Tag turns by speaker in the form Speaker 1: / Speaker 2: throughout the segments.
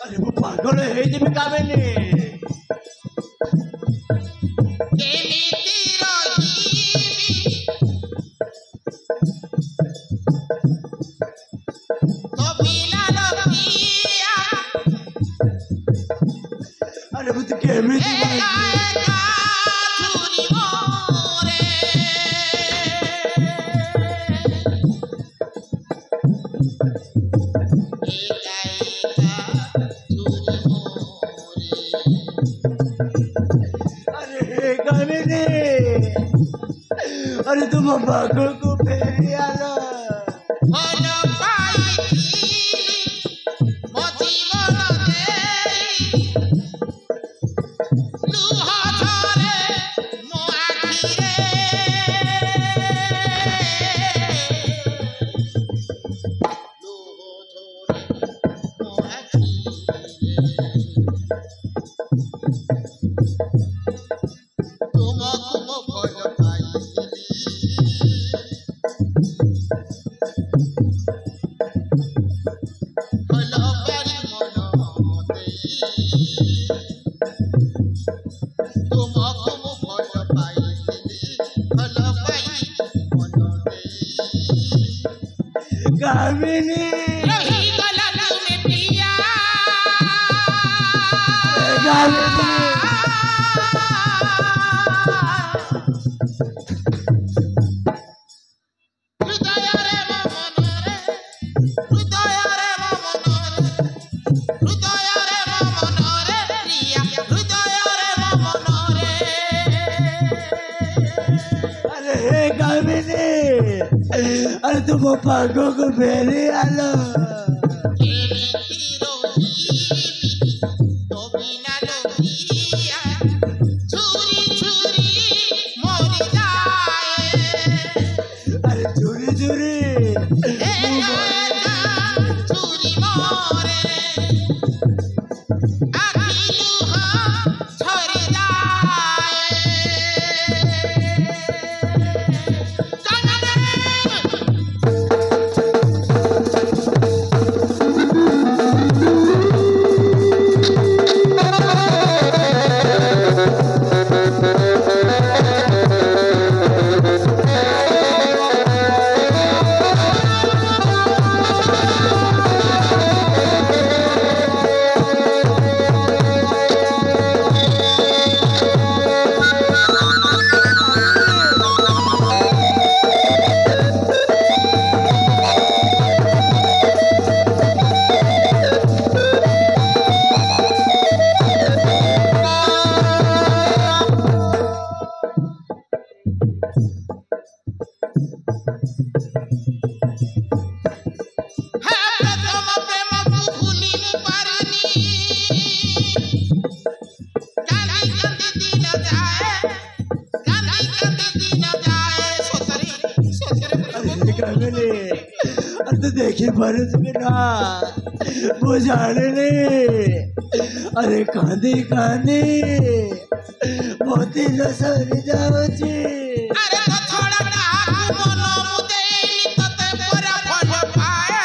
Speaker 1: अरे वो पागल है जे कामिनी अरे वो तो केमिति अरे तुम पागल को फेरी आलो कामिनी
Speaker 2: रही गलत में पिया
Speaker 1: कामिनी
Speaker 2: हृदय रे मन रे हृदय रे मन रे प्रिया हृदय रे मन रे
Speaker 1: अरे हे कामिनी अरे तुम पागल को फेरी आलो अरे चोरी चोरी तो देखिए भरत बिना बुझाने ने अरे कांदी कांदी मोती न सरी जाओ जी
Speaker 2: अरे तो थोड़ा डाक मनो मुदेली तते परा भल पाए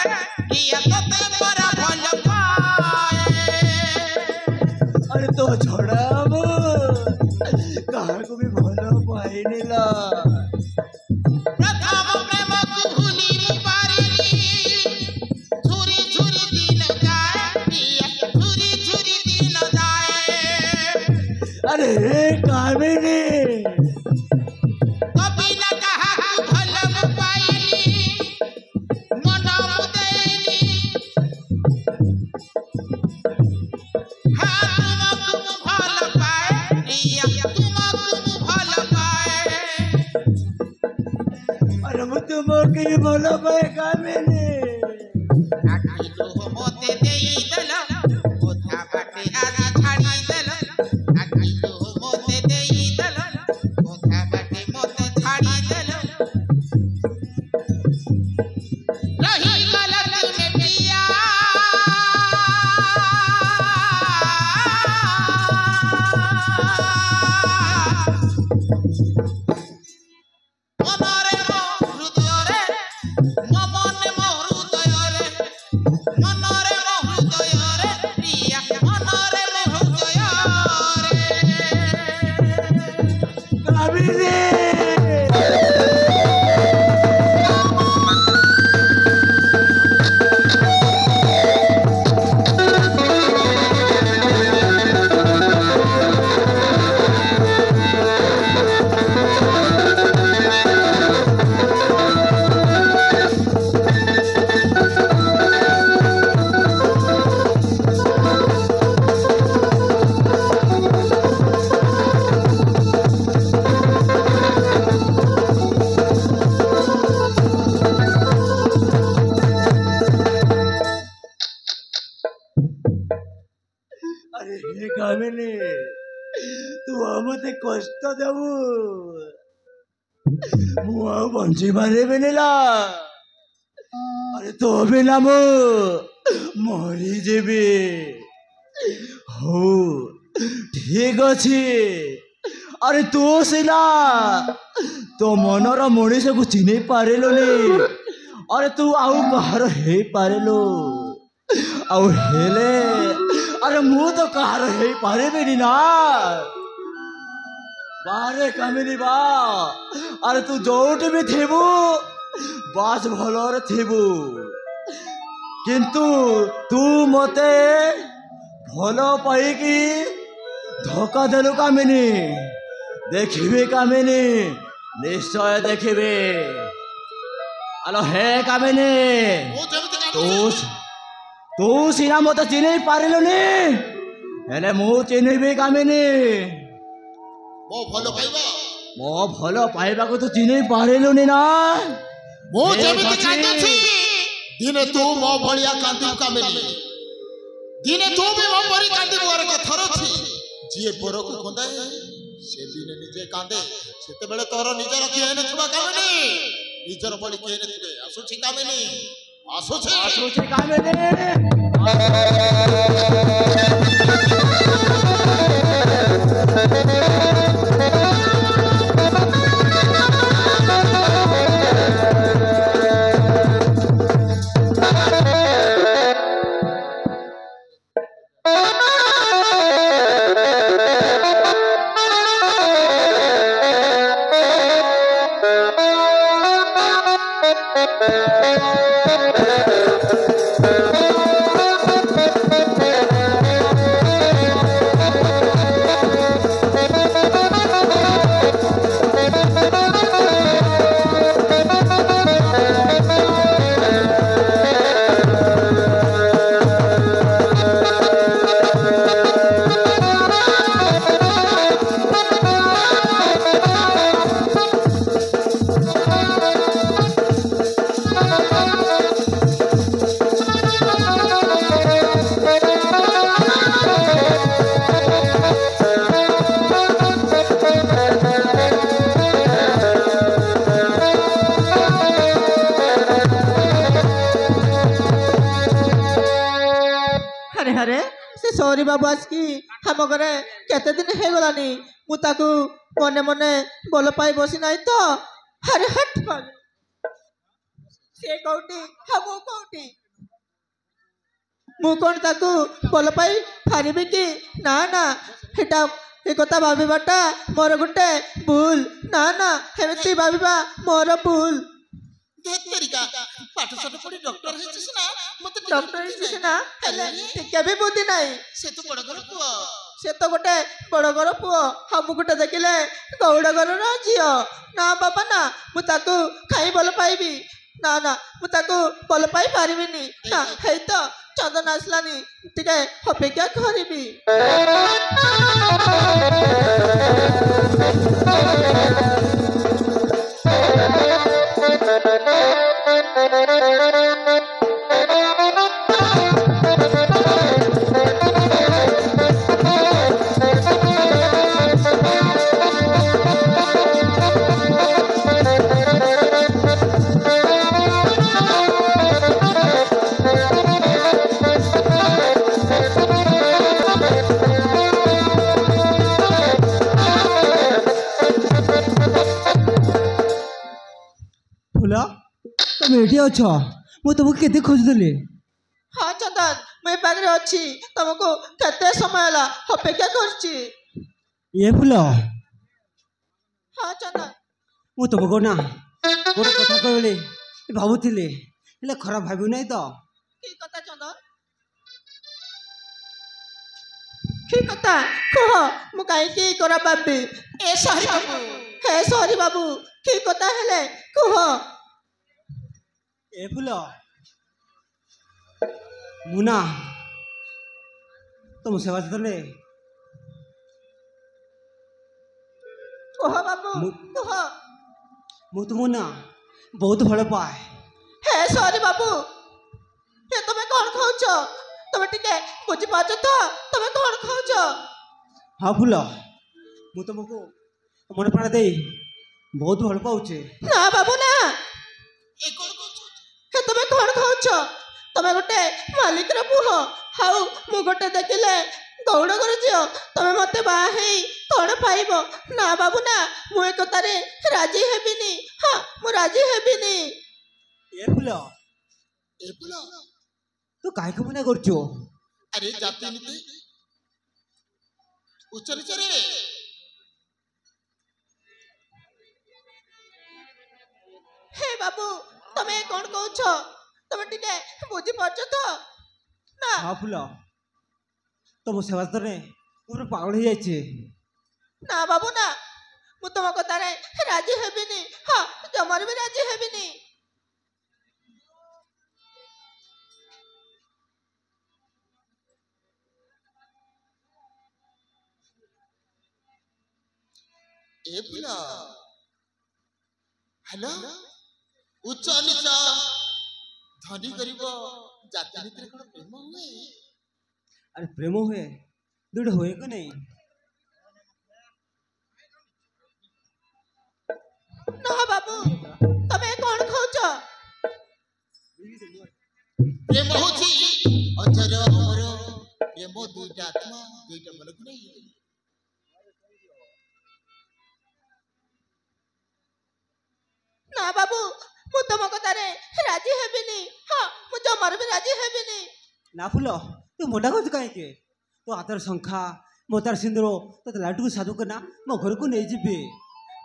Speaker 2: किया तते परा भल पाए
Speaker 1: अरे तो छोड़ा वो कहाँ को भी भलो पाई नहीं ला अरे कामिनी
Speaker 2: कभी न कहा भलम पाइली मन मुदेली हाँ तुमको भल पाए प्रिया तुमको भल पाए
Speaker 1: अरे वो तुमको भलो पाए कामिनी
Speaker 2: आखी लोह मोते देई दल ओथा बाटे आजी छाड़ी दल आखी लोह मोते देई दल ओथा बाटे मोते छाड़ी दल रही गलत में पिया मनरे
Speaker 1: କାମିନି ତୁ ଆଉ ମତେ କଷ୍ଟ ଦେବୁ ମୁଁ ଆଉ ବଞ୍ଚି ପାରିବିନି ଲା ଆରେ ତୋ ବିନା ମୁଁ ମରିଯିବି ହଉ ଠିକ ଅଛି ଆରେ ତୁ ସିନା ତୋ ମନର ମଣିଷକୁ ଚିହ୍ନି ପାରିଲୁନି ଆରେ ତୁ ଆଉ କାହାର ହେଇପାରିଲୁ ଆଉ ହେଲେ ଆରେ ମୁଁ ତ କାହାର ହେଇପାରିବିନି ନା ବାହାରେ କାମିନି ବା ଆରେ ତୁ ଯୋଉଠି ବି ଥିବୁ ବାସ୍ ଭଲରେ ଥିବୁ କିନ୍ତୁ ତୁ ମତେ ଭଲ ପାଇକି ଧୋକା ଦେଲୁ କାମିନି ଦେଖିବି କାମିନି ନିଶ୍ଚୟ ଦେଖିବି ଆଲୋ ହେ କାମିନି ତୁ ସିନା ମତେ ଚିହ୍ନି ପାରିଲୁନି ହେଲେ ମୁଁ ଚିହ୍ନିବି କାମିନି ମୋ ଭଲ ପାଇବାକୁ ତୁ ଚିହ୍ନି ପାରିଲୁନି ନା
Speaker 3: ମୁଁ ଯେମିତି କାନ୍ଦୁଛି ଦିନେ ତୁ ମୋ ଭଳିଆ କାନ୍ଦିବୁ କାମିନି ଦିନେ ତୁ ବି ମୋ ପରି କାନ୍ଦିବୁ ଆରେ କଥାର ଅଛି ଯିଏ ପରକୁ କନ୍ଦାଏ ସେ ଦିନେ ନିଜେ କାନ୍ଦେ ସେତେବେଳେ ତୋର ନିଜର କିଏ ନଥିବ କାମିନି ନିଜର ପରି କିଏ ନଥିବେ ଆସୁଛି କାମିନି ଆସୁଛି
Speaker 1: କାମିନି
Speaker 4: ସରି ବାବୁ ଆସିକି ଆମ ଘରେ କେତେ ଦିନ ହେଇଗଲାନି ମୁଁ ତାକୁ ମନେ ମନେ ଭଲ ପାଇ ବସି ନାହିଁ ତ ଆରେ ହଟ୍ ସେ କୋଉଠି ମୁଁ କୋଉଠି ମୁଁ କଣ ତାକୁ ଭଲ ପାଇ ପାରିବି କି ନା ନା ସେଟା ଏ କଥା ଭାବିବାଟା ମୋର ଗୋଟେ ଭୁଲ ନା ନା ଏମିତି ଭାବିବା ମୋର ଭୁଲ
Speaker 3: ପାଠଶାଠ ପଢି ଡକ୍ଟର ହେଇଛି ସିନା ମତେ
Speaker 4: ଡକ୍ଟର ହେଇଛି ସିନା ହେଲେ ଟିକେ ବି ବୁଦ୍ଧି ନାହିଁ
Speaker 3: ସେ ତ ବଡ ଘର ପୁଅ
Speaker 4: ସେ ତ ଗୋଟେ ବଡ ଘର ପୁଅ ଆମକୁ ଗୋଟେ ଦେଖିଲେ ଗୌଡ଼ ଘରର ଝିଅ ନା ବାବା ନା ମୁଁ ତାକୁ ଖାଇ ଭଲ ପାଇବି ନା ନା ମୁଁ ତାକୁ ଭଲ ପାଇ ପାରିବିନି ନା ହେଇ ତ ଚନ୍ଦନ ଆସିଲାନି ଟିକେ ଅପେକ୍ଷା କରିବି
Speaker 1: তুমি এটি অছ ମୁଁ ତୁମକୁ କେତେ ଖୋଜୁଥିଲି
Speaker 4: ହଁ ଚନ୍ଦନ ମୁଁ ଏ ପାଖରେ ଅଛି ତମକୁ କେତେ ସମୟ ହେଲା ଅପେକ୍ଷା କରିଛି
Speaker 1: ଏ ଫୁଲ
Speaker 4: ହଁ ଚନ୍ଦନ
Speaker 1: ମୁଁ ତୁମକୁ ନା ଗୋଟେ କଥା କହିଲି ଭାବୁଥିଲି ହେଲେ ଖରାପ ଭାବିବୁ ନାହିଁ ତ
Speaker 4: କି କଥା ଚନ୍ଦନ କି କଥା କୁହ ମୁଁ କାହିଁକି ଖରାପ ଭାବିବି ହେ ସରି ବାବୁ କି କଥା ହେଲେ କୁହ
Speaker 1: ଏ ଫୁଲ ମୁଁ ନା ତୁମ ସେବା ଯେତେବେଳେ
Speaker 4: କୁହ ବାବୁ କୁହ
Speaker 1: ମୁଁ ତୁମକୁ ନା ବହୁତ ଭଲ ପାଏ
Speaker 4: ହେ ସରି ବାବୁ ଏ ତମେ କଣ କହୁଛ ତମେ ଟିକେ ବୁଝିପାରୁଛ ତ ତମେ କ'ଣ ଖାଉଛ?
Speaker 1: ହଁ ଫୁଲ, ମୁଁ ତମକୁ ମନ ପ୍ରାଣ ଦେଇ ବହୁତ ଭଲ ପାଉଛି।
Speaker 4: ନା ବାବୁ ନା,
Speaker 3: ଏ କ'ଣ କହୁଛ?
Speaker 4: ହେ ତମେ କ'ଣ ଖାଉଛ? ତମେ ଗୋଟେ ମାଲିକର ପୁଅ, ଆଉ ମୁଁ ଗୋଟେ ଦେଖିଲେ ଗୌଡ଼ ଘର ଝିଅ। ତମେ ମତେ ବାହା ହେଇ କ'ଣ ପାଇବ? ନା ବାବୁ ନା, ମୁଁ ଏ କଥାରେ ରାଜି ହେବିନି। ହଁ, ମୁଁ ରାଜି ହେବିନି।
Speaker 1: ଏ ଫୁଲ,
Speaker 3: ଏ ଫୁଲ,
Speaker 1: ତୁ କାହିଁକି ମନା କରୁଛୁ?
Speaker 3: ଆରେ ଜାତି ନୀତି ଉଚ୍ଚ ନିଚରେ
Speaker 4: ହେ ବାବୁ, ତମେ କ'ଣ କହୁଛ? ତମେ ଟିକେ ବୁଝିପାରୁଛ ତ? ନା
Speaker 1: ହଁ ଫୁଲ, ତମ ସେବାସ୍ତରେ ମୋର ପାଗଳ ହେଇଯାଇଛି।
Speaker 4: ନା ବାବୁ ନା, ମୁଁ ତମ କଥାରେ ରାଜି ହେବିନି। ହଁ, ଜମାରୁ ବି ରାଜି ହେବିନି।
Speaker 3: ଏ ଫୁଲ, ହ୍ୟାଲୋ, ଉଚ୍ଚ ନିଚ ଧନୀ ଗରିବ ଜାତି ନୀତିରେ କ'ଣ ପ୍ରେମ ହୁଏ?
Speaker 1: ଆରେ ପ୍ରେମ ହୁଏ, ଦୁଇଟା ହୁଏ କି ନାହିଁ?
Speaker 4: ନା ବାବୁ, ତମେ କ'ଣ ଖାଉଛ?
Speaker 3: ପ୍ରେମ ହଉଛି ଅଜର ଅମର ପ୍ରେମ, ଦୁଇଟା ଆତ୍ମା ଦୁଇଟା ମନକୁ ନେଇ।
Speaker 4: ନା ବାବୁ, ମୁଁ ତମ କଥାରେ ରାଜି ହେବିନି। ହଁ, ମୁଁ ଜମାରୁ ବି ରାଜି ହେବିନି।
Speaker 1: ନା ଫୁଲ, ତୁ ମୋଟା କରୁଛୁ କାହିଁକି? ତୋ ହାତର ଶଙ୍ଖା, ମୋ ତାର ସିନ୍ଦୁର, ତୋତେ ଲାଟୁକୁ ସାଧୁ କରିନା ମୋ ଘରକୁ ନେଇଯିବି।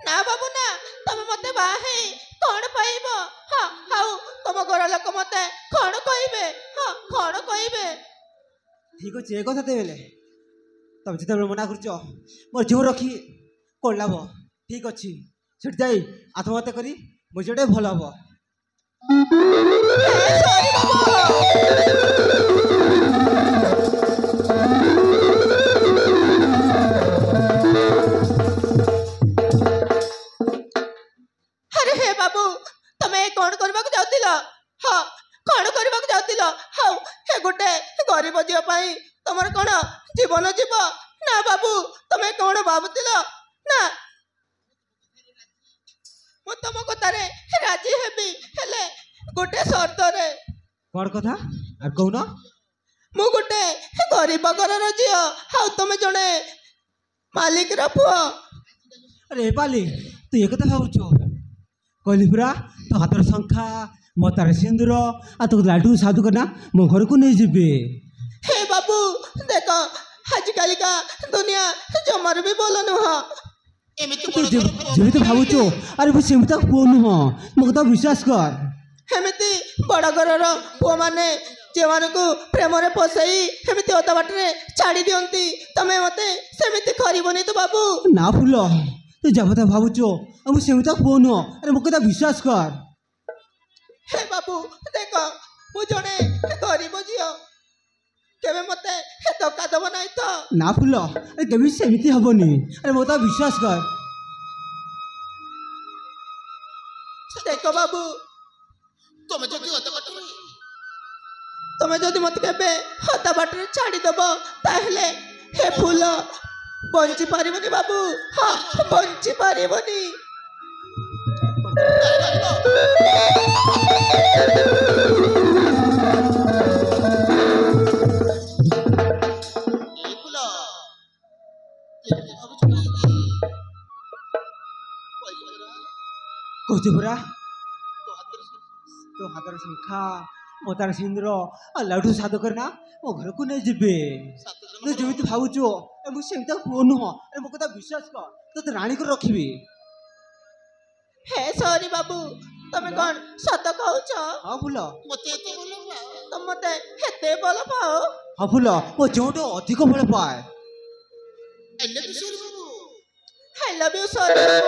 Speaker 4: ନା ବାବୁ ନା, ତମେ ମତେ ବାହା ହେଇ କ'ଣ ପାଇବ? ହଁ, ଆଉ ତମ ଘର ଲୋକ ମତେ କ'ଣ କହିବେ? ହଁ, କ'ଣ କହିବେ?
Speaker 1: ଠିକ ଅଛି, ଏ କଥା ଦେବେଲେ ତମେ ଯେତେବେଳେ ମନା କରୁଛ ମୋର ଜୀବ ରଖି କ'ଣ ଲାଭ? ଠିକ ଅଛି, ସେଠି ଯାଇ ଆତ୍ମହତ୍ୟା କରି ମୋ ଝିଅଟା ଭଲ ହବ।
Speaker 4: ସରି ବାବୁ। ଆରେ ହେ ବାବୁ, ତମେ କ'ଣ କରିବାକୁ ଯାଉଥିଲ? ହଁ, କ'ଣ କରିବାକୁ ଯାଉଥିଲ? ହଉ, ହେ ଗୋଟେ ଗରିବ ଝିଅ ପାଇଁ ତମର କ'ଣ ଜୀବନ ଯିବ? ନା ବାବୁ, ତମେ କ'ଣ ଭାବୁଥିଲ? ନା, ମୁଁ ତମ କଥାରେ ରାଜି ହେବି, ହେଲେ ଗୋଟେ ସର୍ତ୍ତରେ।
Speaker 1: କ'ଣ କଥା ଆଉ କହୁନ?
Speaker 4: ମୁଁ ଗୋଟେ ଗରିବ ଘରର ଝିଅ, ଆଉ ତମେ ଜଣେ ମାଲିକର ପୁଅ।
Speaker 1: ଆରେ ଏ ପାଲି, ତୁ ଏ କଥା ଭାବୁଛୁ? କହିଲି ପୁରା, ତୋ ହାତର ଶଙ୍ଖା, ମୋ ତାର ସିନ୍ଦୁର, ଆଉ ତୋ ଲାଟୁକୁ ସାଧୁ କରିନା ମୋ ଘରକୁ ନେଇଯିବି।
Speaker 4: ହେ ବାବୁ, ଦେଖ ଆଜିକାଲିକା ଦୁନିଆ ଜମାରୁ ବି ଭଲ ନୁହଁ।
Speaker 3: ଏମିତି
Speaker 1: ତୁ ଯେମିତି ଭାବୁଛୁ, ଆରେ ମୁଁ ସେମିତି ପୁଅ ନୁହଁ, ମୋ କଥା ବିଶ୍ୱାସ କର।
Speaker 4: ଏମିତି ବଡ଼ ଘରର ପୁଅମାନେ ଝିଅମାନଙ୍କୁ ପ୍ରେମରେ ପଶାଇ ଏମିତି ଅଧା ବାଟରେ ଛାଡ଼ି ଦିଅନ୍ତି। ତମେ ମତେ ସେମିତି କରିବନି ତ ବାବୁ।
Speaker 1: ନା ଫୁଲ, ତୁ ଯାହା କଥା ଭାବୁଛୁ, ଆଉ ମୁଁ ସେମିତି ପୁଅ ନୁହଁ, ଆରେ ମୋ କଥା ବିଶ୍ୱାସ କର।
Speaker 4: ହେ ବାବୁ, ଦେଖ ମୁଁ ଜଣେ ଗରିବ ଝିଅ, କେବେ ମତେ ଧୋକା ଦେବ ନାହିଁ ତ?
Speaker 1: ନା ଫୁଲ, ଆରେ କେବେ ସେମିତି ହବନି, ଆରେ ମୋ କଥା ବିଶ୍ୱାସ କର।
Speaker 4: ଦେଖ ବାବୁ,
Speaker 3: ତମେ ଯଦି ଅଧା ବାଟରେ
Speaker 4: ତମେ ଯଦି ମତେ କେବେ ଅଧା ବାଟରେ ଛାଡ଼ିଦେବ, ତାହେଲେ ହେ ଫୁଲ ବଞ୍ଚି ପାରିବନି ବାବୁ। ହଁ, ବଞ୍ଚି ପାରିବନି।
Speaker 3: ଏ ଫୁଲ, ଏମିତି ଭାବୁଛୁ କାହିଁକି? କହିଲି ପରା,
Speaker 1: କହୁଛୁ ପରା,
Speaker 3: ତୋ ହାତରେ
Speaker 1: ତୋ ହାତର ଶଙ୍ଖା, ମୋ ତାର ସିନ୍ଦୁର, ଆଉ ଲାଟୁ ସାଧୁ କରିନା ମୋ ଘରକୁ ନେଇଯିବେ।
Speaker 3: ସାତ ଜଣ
Speaker 1: ତୁ ଯେମିତି ଭାବୁଛୁ, ମୁଁ ସେମିତି ପୁଅ ନୁହଁ, ଆରେ ମୋ କଥା ବିଶ୍ୱାସ କର, ତୋତେ ରାଣୀ କରି ରଖିବି।
Speaker 4: ହେ ସରି ବାବୁ, ତମେ କ'ଣ ସତ କହୁଛ?
Speaker 1: ହଁ ଫୁଲ,
Speaker 3: ମତେ ଏତେ ଭଲ ପାଅ?
Speaker 4: ତମେ ମତେ ଏତେ ଭଲ ପାଅ?
Speaker 1: ହଁ ଫୁଲ, ମୋ ଝିଅଠୁ ଅଧିକ ଭଲ ପାଏ।
Speaker 3: ଏଲେ ବି ସରି ବାବୁ।
Speaker 4: I love you, sorry babu.